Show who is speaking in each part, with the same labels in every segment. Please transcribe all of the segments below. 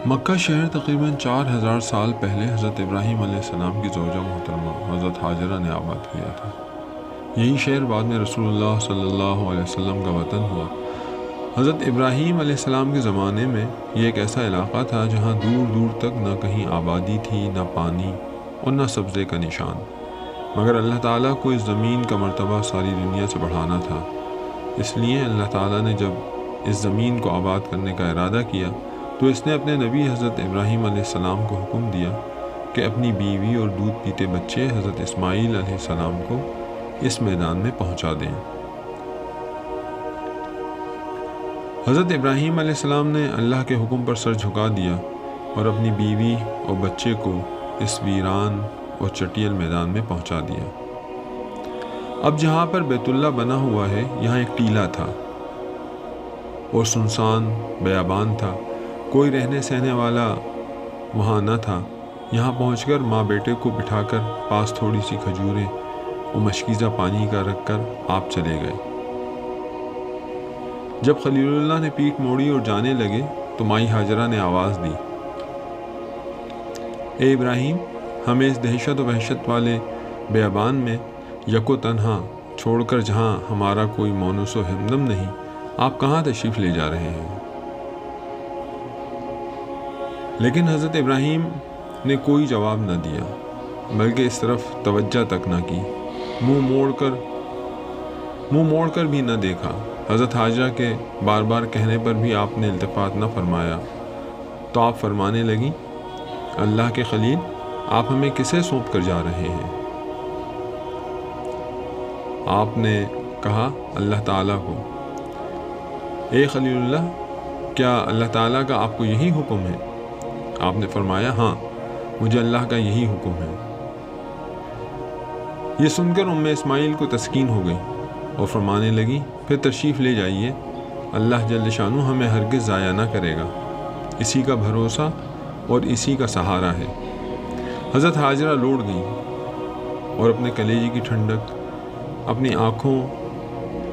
Speaker 1: مکہ شہر تقریباً 4000 سال پہلے حضرت ابراہیم علیہ السلام کی زوجہ محترمہ حضرت ہاجرہ نے آباد کیا تھا۔ یہی شہر بعد میں رسول اللہ صلی اللہ علیہ وسلم کا وطن ہوا۔ حضرت ابراہیم علیہ السلام کے زمانے میں یہ ایک ایسا علاقہ تھا جہاں دور دور تک نہ کہیں آبادی تھی، نہ پانی اور نہ سبزے کا نشان، مگر اللہ تعالیٰ کو اس زمین کا مرتبہ ساری دنیا سے بڑھانا تھا۔ اس لیے اللہ تعالیٰ نے جب اس زمین کو آباد کرنے کا ارادہ کیا تو اس نے اپنے نبی حضرت ابراہیم علیہ السلام کو حکم دیا کہ اپنی بیوی اور دودھ پیتے بچے حضرت اسماعیل علیہ السلام کو اس میدان میں پہنچا دیں۔ حضرت ابراہیم علیہ السلام نے اللہ کے حکم پر سر جھکا دیا اور اپنی بیوی اور بچے کو اس ویران اور چٹیل میدان میں پہنچا دیا۔ اب جہاں پر بیت اللہ بنا ہوا ہے یہاں ایک ٹیلہ تھا اور سنسان بیابان تھا، کوئی رہنے سہنے والا وہاں نہ تھا۔ یہاں پہنچ کر ماں بیٹے کو بٹھا کر پاس تھوڑی سی کھجوریں اور مشکیزہ پانی کا رکھ کر آپ چلے گئے۔ جب خلیل اللہ نے پیٹھ موڑی اور جانے لگے تو مائی ہاجرہ نے آواز دی، اے ابراہیم، ہمیں اس دہشت و وحشت والے بیابان میں یکو تنہا چھوڑ کر جہاں ہمارا کوئی مونس و ہمدم نہیں، آپ کہاں تشریف لے جا رہے ہیں؟ لیکن حضرت ابراہیم نے کوئی جواب نہ دیا، بلکہ اس طرف توجہ تک نہ کی، منہ موڑ کر بھی نہ دیکھا۔ حضرت ہاجرہ کے بار بار کہنے پر بھی آپ نے التفات نہ فرمایا تو آپ فرمانے لگیں، اللہ کے خلیل، آپ ہمیں کسے سونپ کر جا رہے ہیں؟ آپ نے کہا، اللہ تعالیٰ کو۔ اے خلیل اللہ، کیا اللہ تعالیٰ کا آپ کو یہی حکم ہے؟ آپ نے فرمایا، ہاں، مجھے اللہ کا یہی حکم ہے۔ یہ سن کر اسماعیل کو تسکین ہو گئی اور فرمانے لگی، پھر تشریف لے جائیے، اللہ جل شانہ ہمیں ہرگز ضائع نہ کرے گا، اسی کا بھروسہ اور اسی کا سہارا ہے۔ حضرت ہاجرہ لوٹ گئی اور اپنے کلیجے کی ٹھنڈک، اپنی آنکھوں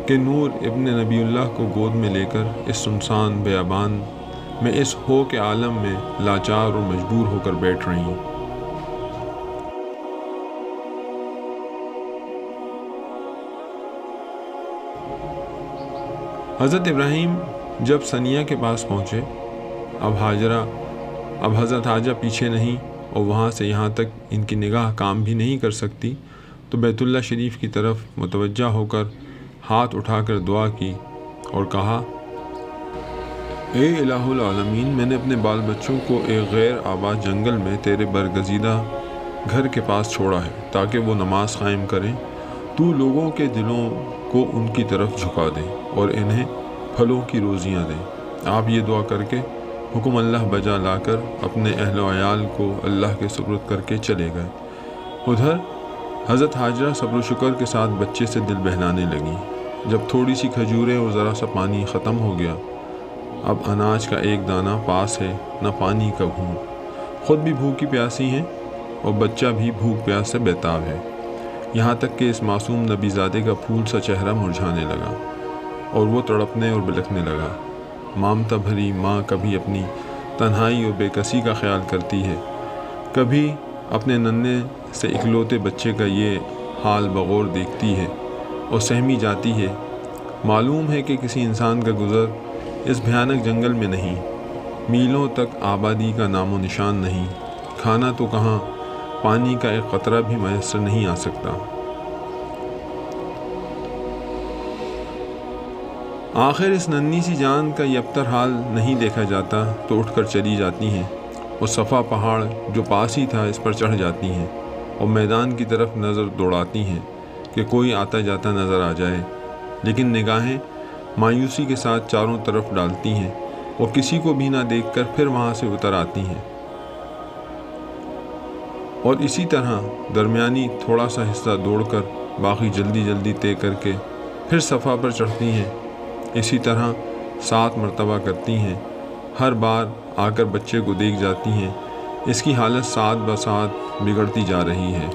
Speaker 1: کے نور ابن نبی اللہ کو گود میں لے کر اس سنسان بیابان میں اس ہو کے عالم میں لاچار اور مجبور ہو کر بیٹھ رہی۔ حضرت ابراہیم جب ثنیہ کے پاس پہنچے، اب حضرت ہاجرہ پیچھے نہیں اور وہاں سے یہاں تک ان کی نگاہ کام بھی نہیں کر سکتی، تو بیت اللہ شریف کی طرف متوجہ ہو کر ہاتھ اٹھا کر دعا کی اور کہا، اے الہ العالمین، میں نے اپنے بال بچوں کو ایک غیر آباد جنگل میں تیرے برگزیدہ گھر کے پاس چھوڑا ہے تاکہ وہ نماز قائم کریں، تو لوگوں کے دلوں کو ان کی طرف جھکا دے اور انہیں پھلوں کی روزیاں دے۔ آپ یہ دعا کر کے حکم اللہ بجا لا کر اپنے اہل و عیال کو اللہ کے سپرد کر کے چلے گئے۔ ادھر حضرت ہاجرہ صبر و شکر کے ساتھ بچے سے دل بہلانے لگیں۔ جب تھوڑی سی کھجوریں اور ذرا سا پانی ختم ہو گیا، اب اناج کا ایک دانہ پاس ہے، نہ پانی کا گھونٹ، خود بھی بھوکی پیاسی ہیں اور بچہ بھی بھوک پیاس سے بیتاب ہے، یہاں تک کہ اس معصوم نبی زادے کا پھول سا چہرہ مرجھانے لگا اور وہ تڑپنے اور بلکنے لگا۔ مامتا بھری ماں کبھی اپنی تنہائی اور بے کسی کا خیال کرتی ہے، کبھی اپنے ننھے سے اکلوتے بچے کا یہ حال بغور دیکھتی ہے اور سہمی جاتی ہے۔ معلوم ہے کہ کسی انسان کا گزر اس بھیانک جنگل میں نہیں، میلوں تک آبادی کا نام و نشان نہیں، کھانا تو کہاں، پانی کا ایک قطرہ بھی میسر نہیں آ سکتا۔ آخر اس ننھی سی جان کا یہ ابتر حال نہیں دیکھا جاتا تو اٹھ کر چلی جاتی ہیں اور صفا پہاڑ جو پاس ہی تھا اس پر چڑھ جاتی ہیں اور میدان کی طرف نظر دوڑاتی ہیں کہ کوئی آتا جاتا نظر آ جائے، لیکن نگاہیں مایوسی کے ساتھ چاروں طرف ڈالتی ہیں اور کسی کو بھی نہ دیکھ کر پھر وہاں سے اتر آتی ہیں، اور اسی طرح درمیانی تھوڑا سا حصہ دوڑ کر باقی جلدی جلدی طے کر کے پھر صفا پر چڑھتی ہیں۔ اسی طرح 7 مرتبہ کرتی ہیں، ہر بار آ کر بچے کو دیکھ جاتی ہیں۔ اس کی حالت ساتھ بساتھ بگڑتی جا رہی ہے۔